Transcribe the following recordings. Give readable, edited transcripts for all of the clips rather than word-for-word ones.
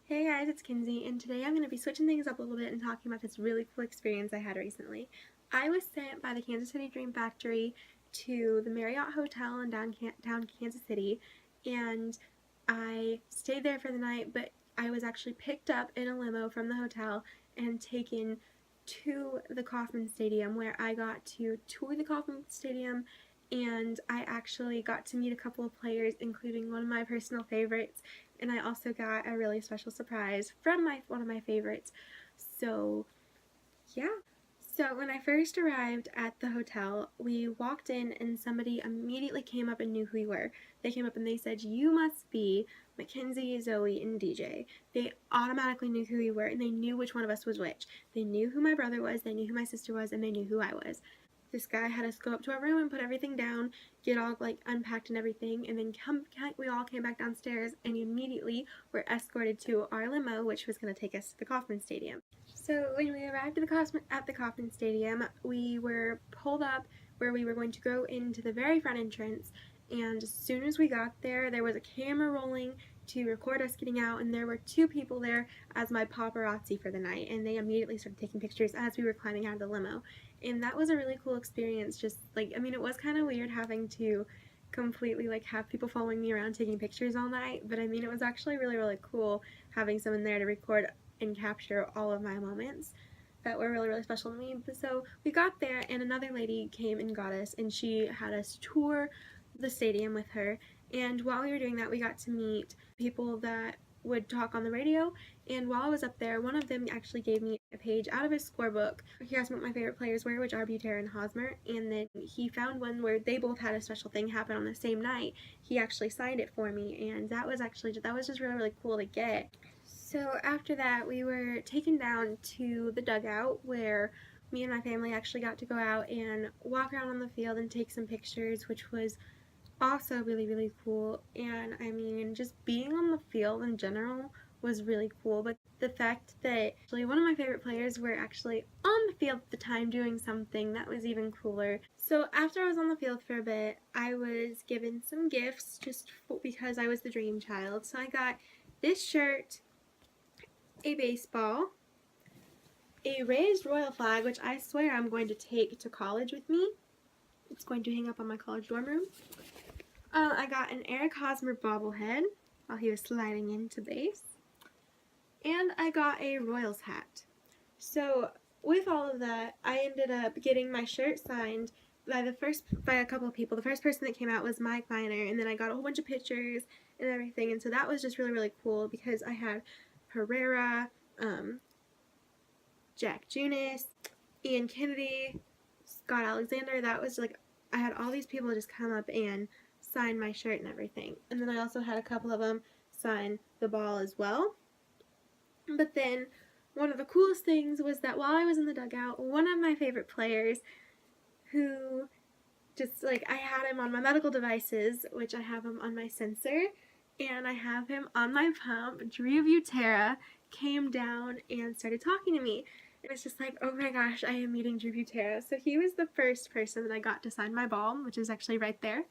Hey guys, it's Kinsey, and today I'm going to be switching things up a little bit and talking about this really cool experience I had recently. I was sent by the Kansas City Dream Factory to the Marriott Hotel in downtown Kansas City, and I stayed there for the night, but I was actually picked up in a limo from the hotel and taken to the Kauffman Stadium, where I got to tour the Kauffman Stadium, and I actually got to meet a couple of players, including one of my personal favorites, and I also got a really special surprise from one of my favorites. So yeah. So when I first arrived at the hotel, we walked in and somebody immediately came up and knew who we were. They came up and they said, "You must be Mackenzie, Zoe, and DJ." They automatically knew who we were, and they knew which one of us was which. They knew who my brother was, they knew who my sister was, and they knew who I was. This guy had us go up to our room and put everything down, get all like unpacked and everything, and then we all came back downstairs and immediately were escorted to our limo, which was going to take us to the Kauffman Stadium. So when we arrived at the Kauffman Stadium, we were pulled up where we were going to go into the very front entrance, and as soon as we got there, there was a camera rolling to record us getting out, and there were two people there as my paparazzi for the night, and they immediately started taking pictures as we were climbing out of the limo. And that was a really cool experience. Just like, I mean, it was kind of weird having to completely like have people following me around taking pictures all night, but I mean, it was actually really cool having someone there to record and capture all of my moments that were really special to me. So we got there and another lady came and got us, and she had us tour the stadium with her, and while we were doing that we got to meet people that would talk on the radio, and while I was up there, one of them actually gave me a page out of his scorebook. He asked me what my favorite players were, which are Butera and Hosmer, and then he found one where they both had a special thing happen on the same night. He actually signed it for me, and that was just really cool to get. So after that, we were taken down to the dugout where me and my family actually got to go out and walk around on the field and take some pictures, which was also really cool. And I mean, just being on the field in general was really cool, but the fact that actually one of my favorite players were actually on the field at the time doing something, that was even cooler. So after I was on the field for a bit, I was given some gifts just because I was the dream child. So I got this shirt, a baseball, a raised royal flag, which I swear I'm going to take to college with me. It's going to hang up on my college dorm room. I got an Eric Hosmer bobblehead while he was sliding into base. And I got a Royals hat. So with all of that, I ended up getting my shirt signed by a couple of people. The first person that came out was Mike Minor, and then I got a whole bunch of pictures and everything, and so that was just really cool because I had Herrera, Jack Junis, Ian Kennedy, Scott Alexander. That was like, I had all these people just come up and sign my shirt and everything. And then I also had a couple of them sign the ball as well. But then one of the coolest things was that while I was in the dugout, one of my favorite players who just like, I had him on my medical devices, which I have him on my sensor, and I have him on my pump, Drew Butera, came down and started talking to me. It was just like, oh my gosh, I am meeting Drew Butera. So he was the first person that I got to sign my ball, which is actually right there.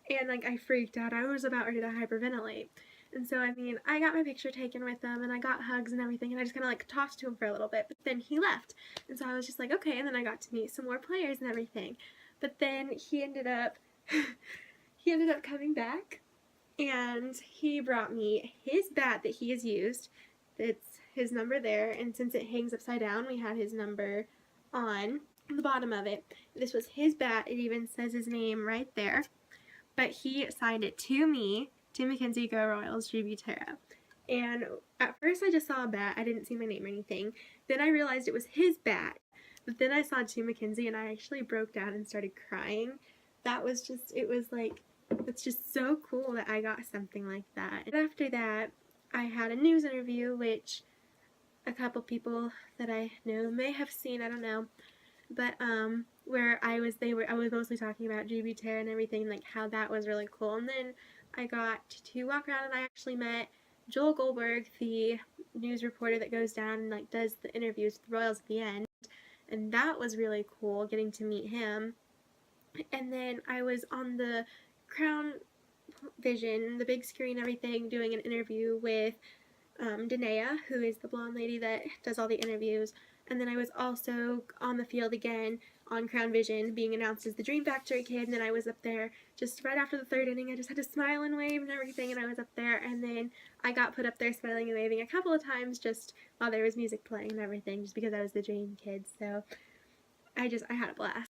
And like, I freaked out. I was about ready to hyperventilate. And so, I mean, I got my picture taken with him, and I got hugs and everything, and I just kind of like talked to him for a little bit, but then he left. And so I was just like, okay, and then I got to meet some more players and everything. But then he ended up coming back, and he brought me his bat that he has used. It's his number there, and since it hangs upside down, we had his number on the bottom of it. This was his bat. It even says his name right there. But he signed it to me, to Mackenzie Go Royals, Drew Butera. And at first I just saw a bat. I didn't see my name or anything. Then I realized it was his bat. But then I saw to Mackenzie, and I actually broke down and started crying. That was just, it was like, it's just so cool that I got something like that. And after that, I had a news interview, which a couple people that I know may have seen, I don't know. But where I was mostly talking about Drew Butera and everything, like how that was really cool. And then I got to walk around, and I actually met Joel Goldberg, the news reporter that goes down and like does the interviews with the Royals at the end, and that was really cool getting to meet him. And then I was on the Crown Vision, the big screen, everything, doing an interview with Danae, who is the blonde lady that does all the interviews. And then I was also on the field again on Crown Vision being announced as the Dream Factory kid. And then I was up there just right after the third inning. I just had to smile and wave and everything, and I was up there. And then I got put up there smiling and waving a couple of times just while there was music playing and everything, just because I was the Dream kid. So I had a blast.